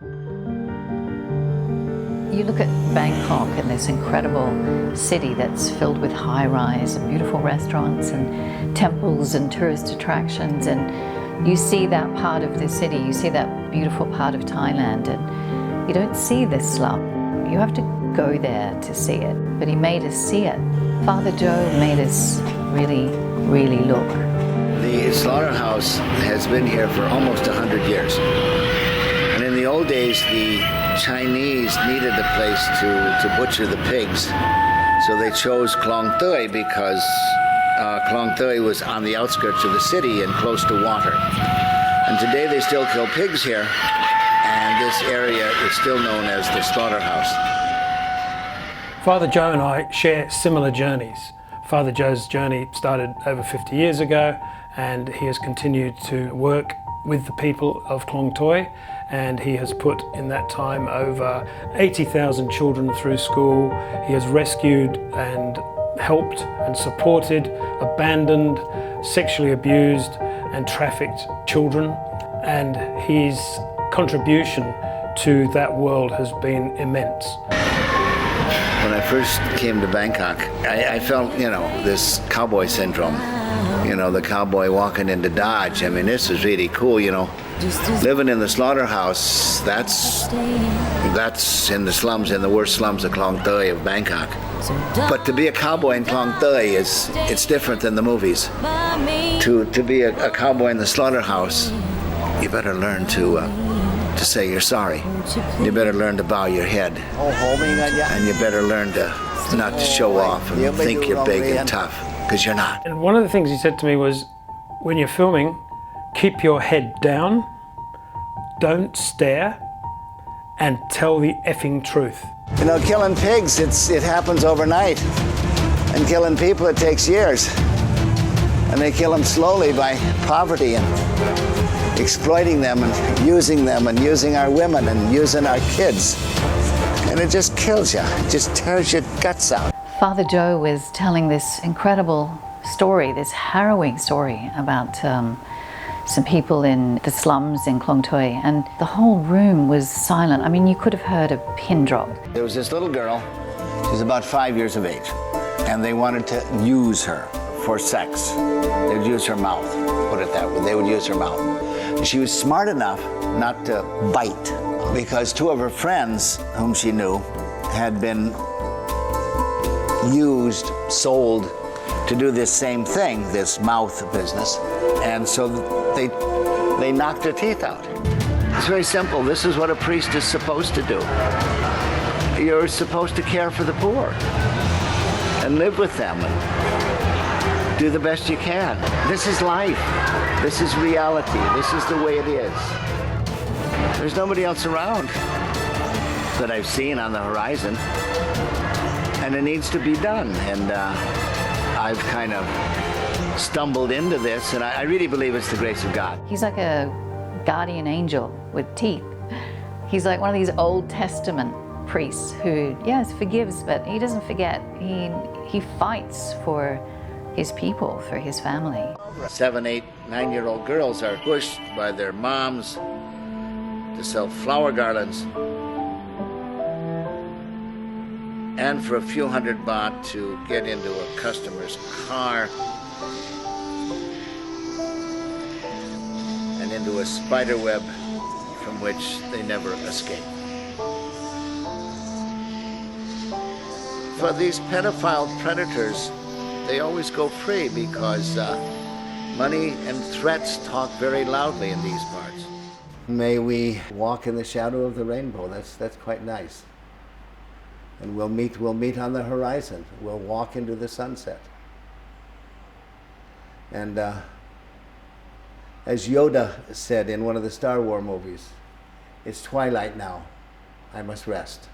You look at Bangkok and this incredible city that's filled with high-rise and beautiful restaurants and temples and tourist attractions, and you see that part of the city, you see that beautiful part of Thailand, and you don't see this slum. You have to go there to see it, but he made us see it. Father Joe made us really, really look. The Slaughterhouse has been here for almost 100 years. And in the old days, the Chinese needed a place to butcher the pigs. So they chose Klong because Klong was on the outskirts of the city and close to water. And today they still kill pigs here, and this area is still known as the Slaughterhouse. Father Joe and I share similar journeys. Father Joe's journey started over 50 years ago, and he has continued to work with the people of Klong, and he has put in that time over 80,000 children through school. He has rescued and helped and supported abandoned, sexually abused and trafficked children, and his contribution to that world has been immense. When I first came to Bangkok, I felt, this cowboy syndrome. The cowboy walking into Dodge. I mean, this is really cool, Living in the Slaughterhouse, that's in the slums, in the worst slums of Klong of Bangkok. But to be a cowboy in Klong it's different than the movies. To be a cowboy in the Slaughterhouse, you better learn to say you're sorry. You better learn to bow your head. And you better learn to not to show off and think you're big and tough, because you're not. And one of the things he said to me was, when you're filming, keep your head down, don't stare, and tell the effing truth. Killing pigs, it happens overnight. And killing people, it takes years. And they kill them slowly by poverty and exploiting them and using our women and using our kids. And it just kills you. It just tears your guts out. Father Joe was telling this incredible story, this harrowing story about some people in the slums in Klong and the whole room was silent. I mean, you could have heard a pin drop. There was this little girl, she was about 5 years of age, and they wanted to use her for sex. They'd use her mouth, put it that way. They would use her mouth. She was smart enough not to bite, because two of her friends, whom she knew, had been used, sold to do this same thing, this mouth business. And so they knocked her teeth out. It's very simple. This is what a priest is supposed to do. You're supposed to care for the poor and live with them and do the best you can. This is life. This is reality. This is the way it is. There's nobody else around that I've seen on the horizon, and it needs to be done. And I've kind of stumbled into this, and I really believe it's the grace of God. He's like a guardian angel with teeth. He's like one of these Old Testament priests who, yes, forgives, but he doesn't forget. He fights for his people, for his family. 7, 8, 9-year-old girls are pushed by their moms to sell flower garlands, and for a few hundred baht to get into a customer's car and into a spider web from which they never escape. For these pedophile predators, they always go free because money and threats talk very loudly in these parts. May we walk in the shadow of the rainbow. That's quite nice. And we'll meet on the horizon. We'll walk into the sunset. And as Yoda said in one of the Star Wars movies, it's twilight now. I must rest.